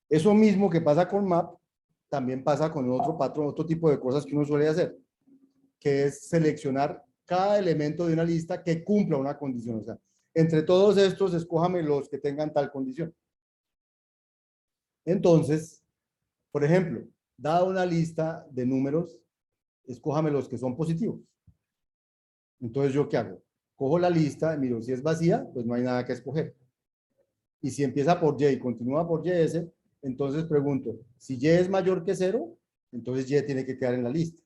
Eso mismo que pasa con map, también pasa con otro patrón, otro tipo de cosas que uno suele hacer, que es seleccionar cada elemento de una lista que cumpla una condición. O sea, entre todos estos, escójame los que tengan tal condición. Entonces, por ejemplo, dada una lista de números, escójame los que son positivos. Entonces, ¿yo qué hago? Cojo la lista, miro si es vacía, pues no hay nada que escoger. Y si empieza por Y y continúa por YS, entonces pregunto, si Y es mayor que 0, entonces Y tiene que quedar en la lista.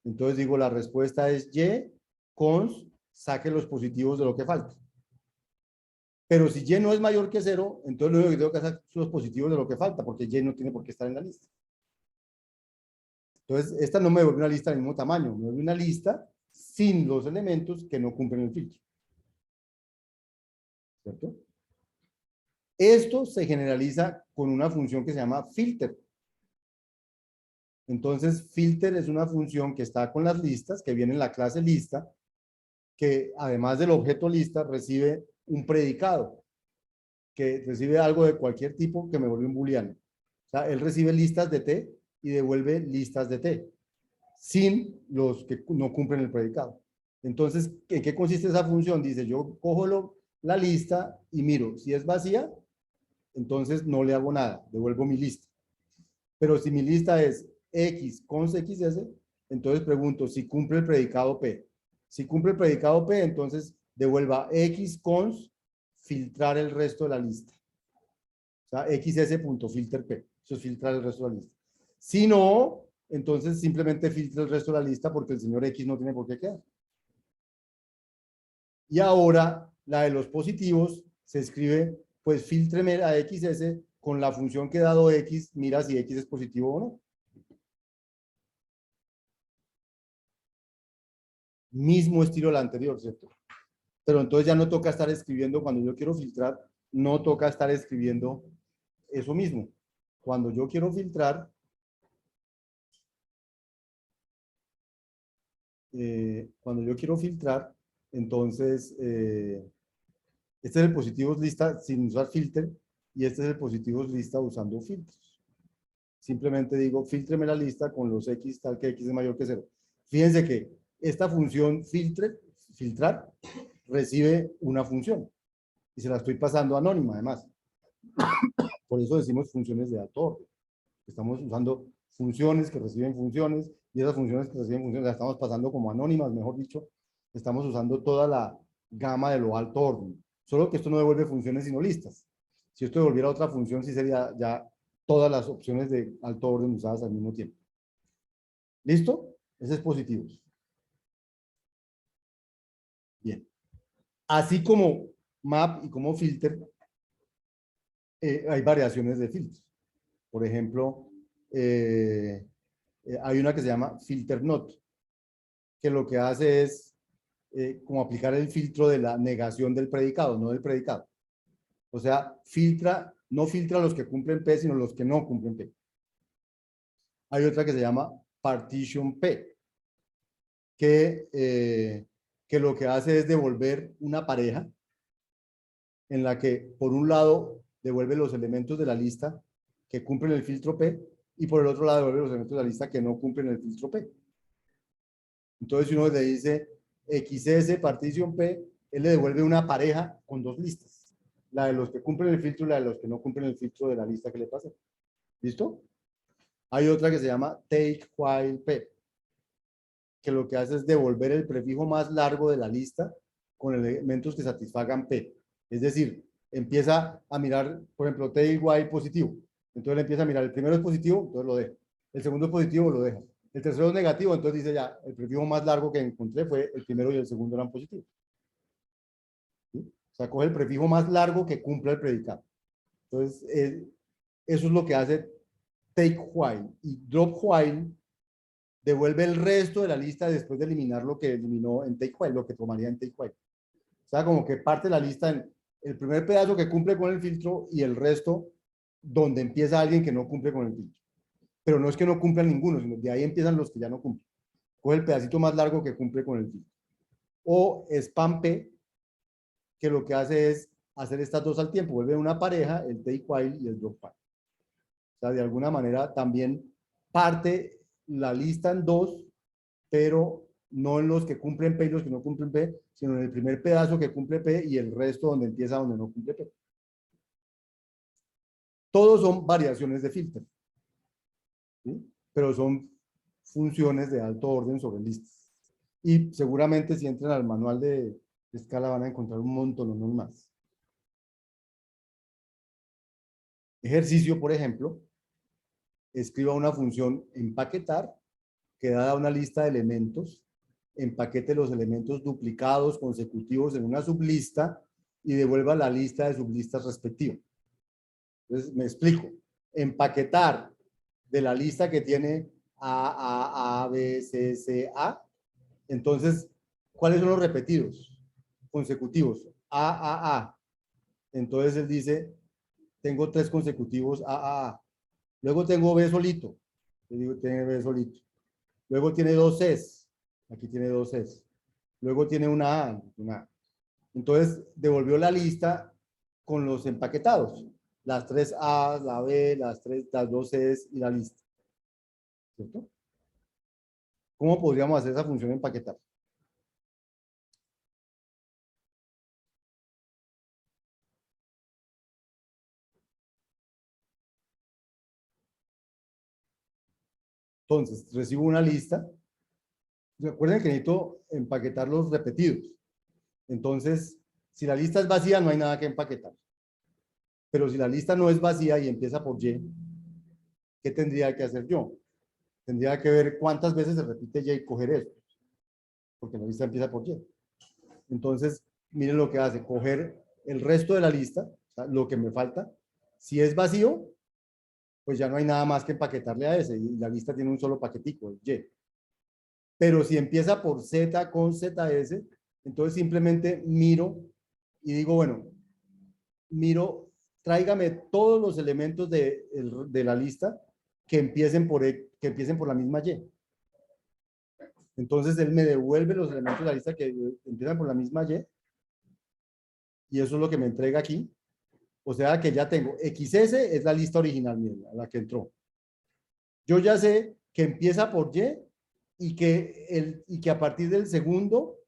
Entonces digo, la respuesta es Y, cons, saque los positivos de lo que falta. Pero si Y no es mayor que 0, entonces lo único que tengo que hacer son los positivos de lo que falta, porque Y no tiene por qué estar en la lista. Entonces, esta no me devuelve una lista del mismo tamaño, me devuelve una lista sin los elementos que no cumplen el filtro. ¿Cierto? Esto se generaliza con una función que se llama filter. Entonces, filter es una función que está con las listas, que viene en la clase lista, que además del objeto lista recibe un predicado, que recibe algo de cualquier tipo que me vuelve un booleano. O sea, él recibe listas de T y devuelve listas de T, sin los que no cumplen el predicado. Entonces, ¿en qué consiste esa función? Dice, yo cojo la lista y miro, si es vacía, entonces no le hago nada, devuelvo mi lista. Pero si mi lista es X cons XS, entonces pregunto si cumple el predicado P. Si cumple el predicado P, entonces devuelva X cons filtrar el resto de la lista. O sea, xs.filterp. Eso es filtrar el resto de la lista. Si no, entonces simplemente filtra el resto de la lista porque el señor X no tiene por qué quedar. Y ahora, la de los positivos se escribe, pues filtreme a XS con la función que dado X, mira si X es positivo o no. Mismo estilo del anterior, ¿cierto? Pero entonces ya no toca estar escribiendo, cuando yo quiero filtrar, no toca estar escribiendo eso mismo. Cuando yo quiero filtrar, entonces, este es el positivos lista sin usar filter y este es el positivos lista usando filtros. Simplemente digo, filtreme la lista con los X tal que X es mayor que 0. Fíjense que esta función filtrar, recibe una función y se la estoy pasando anónima además. Por eso decimos funciones de alto orden. Estamos usando funciones que reciben funciones y esas funciones que reciben funciones las estamos pasando como anónimas, mejor dicho. Estamos usando toda la gama de lo alto orden. Solo que esto no devuelve funciones sino listas. Si esto devolviera otra función, sí sería ya todas las opciones de alto orden usadas al mismo tiempo. ¿Listo? Ese es positivo. Bien. Así como map y como filter, hay variaciones de filtros. Por ejemplo, hay una que se llama filter not, que lo que hace es como aplicar el filtro de la negación del predicado, no del predicado. O sea, no filtra los que cumplen P, sino los que no cumplen P. Hay otra que se llama partition P, que lo que hace es devolver una pareja en la que, por un lado, devuelve los elementos de la lista que cumplen el filtro P y por el otro lado devuelve los elementos de la lista que no cumplen el filtro P. Entonces, si uno le dice XS partition P, él le devuelve una pareja con dos listas. La de los que cumplen el filtro y la de los que no cumplen el filtro de la lista que le pasé. ¿Listo? Hay otra que se llama take while P, que lo que hace es devolver el prefijo más largo de la lista con elementos que satisfagan P. Es decir, empieza a mirar, por ejemplo, take while positivo. Entonces le empieza a mirar, el primero es positivo, entonces lo deja. El segundo es positivo, lo deja. El tercero es negativo, entonces dice ya, el prefijo más largo que encontré fue el primero y el segundo eran positivos. ¿Sí? O sea, coge el prefijo más largo que cumpla el predicado. Entonces, eso es lo que hace take while. Y drop while devuelve el resto de la lista después de eliminar lo que eliminó en take while, lo que tomaría en take while. O sea, como que parte la lista en el primer pedazo que cumple con el filtro y el resto donde empieza alguien que no cumple con el filtro. Pero no es que no cumplan ninguno, sino de ahí empiezan los que ya no cumplen. Coge el pedacito más largo que cumple con el filtro. O spam P, que lo que hace es hacer estas dos al tiempo, vuelve una pareja, el take while y el drop while. sea, de alguna manera también parte la lista en dos, pero no en los que cumplen P y los que no cumplen P, sino en el primer pedazo que cumple P y el resto donde empieza donde no cumple P. Todos son variaciones de filtro, ¿sí? Pero son funciones de alto orden sobre listas. Y seguramente si entran al manual de escala van a encontrar un montón más. Ejercicio, por ejemplo, escriba una función empaquetar que dada una lista de elementos, empaquete los elementos duplicados consecutivos en una sublista y devuelva la lista de sublistas respectivas. Entonces, me explico. Empaquetar de la lista que tiene A, B, C, C, A. Entonces, ¿cuáles son los repetidos consecutivos? A. Entonces, él dice, tengo 3 consecutivos A. Luego tengo B solito. Le digo, tiene B solito. Luego tiene 2 Cs. Aquí tiene 2 Cs. Luego tiene una A. Entonces, devolvió la lista con los empaquetados. Las 3 A, la B, las 2 Cs y la lista. ¿Cierto? ¿Cómo podríamos hacer esa función empaquetar? Entonces, recibo una lista. Recuerden que necesito empaquetar los repetidos. Entonces, si la lista es vacía, no hay nada que empaquetar. Pero si la lista no es vacía y empieza por Y, ¿qué tendría que hacer yo? Tendría que ver cuántas veces se repite Y y coger eso. Porque la lista empieza por Y. Entonces, miren lo que hace. Coger el resto de la lista, o sea, lo que me falta. Si es vacío, pues ya no hay nada más que empaquetarle a ese. Y la lista tiene un solo paquetico, el Y. Pero si empieza por Z con ZS, entonces simplemente miro y digo, bueno, miro, tráigame todos los elementos de la lista que empiecen por la misma Y. Entonces él me devuelve los elementos de la lista que empiezan por la misma y eso es lo que me entrega aquí. O sea que ya tengo XS, es la lista original mía, la que entró. Yo ya sé que empieza por Y y que a partir del segundo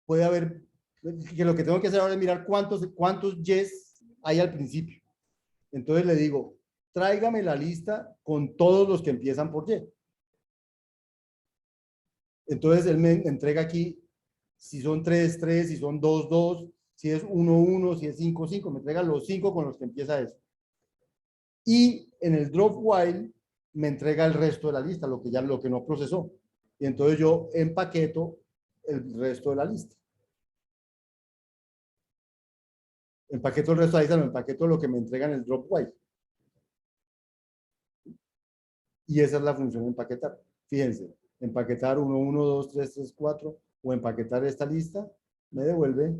puede haber, que lo que tengo que hacer ahora es mirar cuántos Ys hay al principio. Entonces le digo, tráigame la lista con todos los que empiezan por Y. Entonces él me entrega aquí si son 3, 3, si son 2, 2, si es 1, 1, si es 5, 5, me entrega los 5 con los que empieza eso. Y en el drop while me entrega el resto de la lista, lo que no procesó. Y entonces yo empaqueto el resto de la lista. Empaqueto el resto de la lista, no empaqueto lo que me entrega en el drop while. Y esa es la función de empaquetar. Fíjense, empaquetar 1, 1, 2, 3, 3, 4 o empaquetar esta lista me devuelve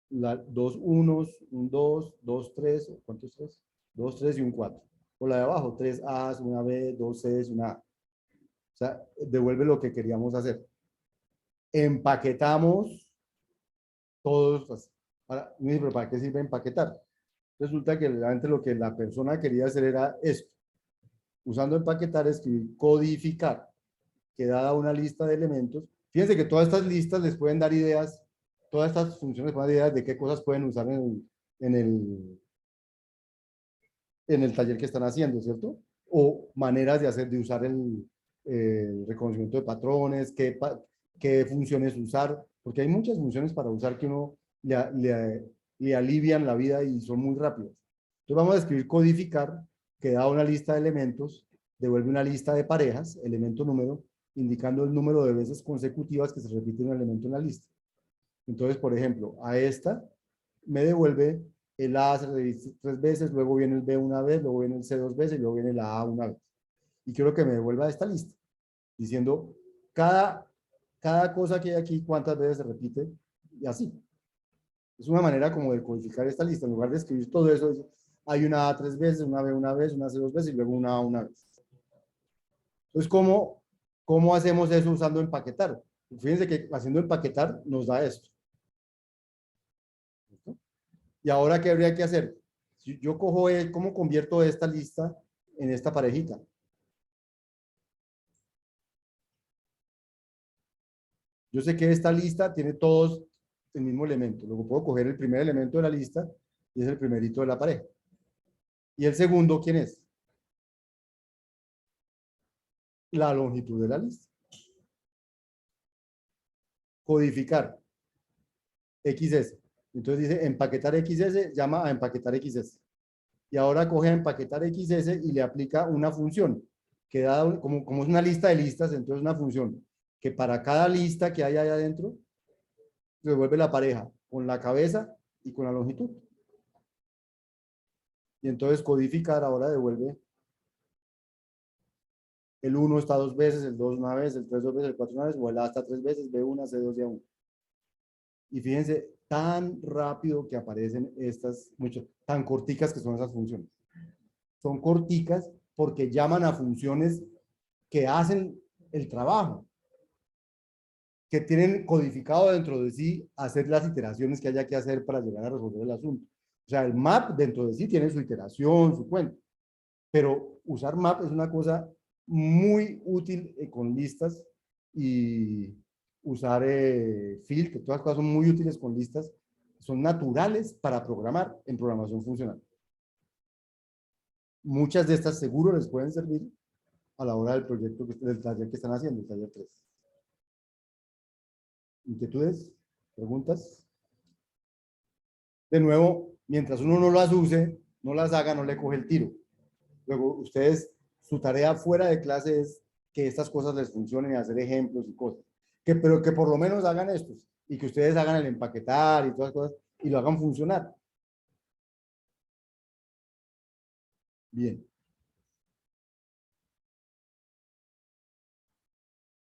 dos unos, un 2, 2, 3, ¿cuántos 3? 2, 3 y un 4. O la de abajo, 3 A's, una B, 2 C's, una A. O sea, devuelve lo que queríamos hacer. Empaquetamos todos. Ahora, pero ¿para qué sirve empaquetar? Resulta que realmente lo que la persona quería hacer era esto. Usando empaquetar, escribir codificar, que dada una lista de elementos. Fíjense que todas estas listas les pueden dar ideas, todas estas funciones pueden dar ideas de qué cosas pueden usar en el, en el taller que están haciendo, ¿cierto? O maneras de usar el reconocimiento de patrones, qué funciones usar, porque hay muchas funciones para usar que uno le alivian la vida y son muy rápidas. Entonces vamos a escribir codificar, que da una lista de elementos, devuelve una lista de parejas, elemento número, indicando el número de veces consecutivas que se repite un elemento en la lista. Entonces, por ejemplo, a esta me devuelve el A se repite 3 veces, luego viene el B una vez, luego viene el C 2 veces y luego viene la A una vez. Y quiero que me devuelva esta lista, diciendo cada cosa que hay aquí, cuántas veces se repite y así. Es una manera como de codificar esta lista. En lugar de escribir todo eso, hay una A 3 veces, una B una vez, una C 2 veces y luego una A una vez. Entonces, ¿cómo hacemos eso usando empaquetar? Fíjense que haciendo empaquetar nos da esto. ¿Listo? ¿Y ahora qué habría que hacer? Si yo cojo, ¿cómo convierto esta lista en esta parejita? Yo sé que esta lista tiene todos el mismo elemento. Luego puedo coger el primer elemento de la lista y es el primerito de la pareja. ¿Y el segundo quién es? La longitud de la lista. Codificar XS. Entonces dice empaquetar XS, llama a empaquetar XS. Y ahora coge a empaquetar XS y le aplica una función que da, como es una lista de listas, entonces una función que para cada lista que hay ahí adentro, devuelve la pareja con la cabeza y con la longitud. Y entonces codificar ahora devuelve el 1 está 2 veces, el 2 una vez, el 3 2 veces, el 4 una vez, o el A está 3 veces, B1, C2 y A1. Y fíjense, tan rápido que aparecen estas, tan corticas que son esas funciones. Son corticas porque llaman a funciones que hacen el trabajo, que tienen codificado dentro de sí hacer las iteraciones que haya que hacer para llegar a resolver el asunto. O sea, el map dentro de sí tiene su iteración, su cuento, pero usar map es una cosa muy útil con listas y usar field, que todas las cosas son muy útiles con listas, son naturales para programar en programación funcional. Muchas de estas seguro les pueden servir a la hora del proyecto, del taller que están haciendo, el taller 3. ¿Inquietudes? ¿Preguntas? De nuevo, mientras uno no las use, no las haga, no le coge el tiro. Luego, ustedes, su tarea fuera de clase es que estas cosas les funcionen y hacer ejemplos y cosas. Pero que por lo menos hagan estos y que ustedes hagan el empaquetar y todas las cosas y lo hagan funcionar. Bien.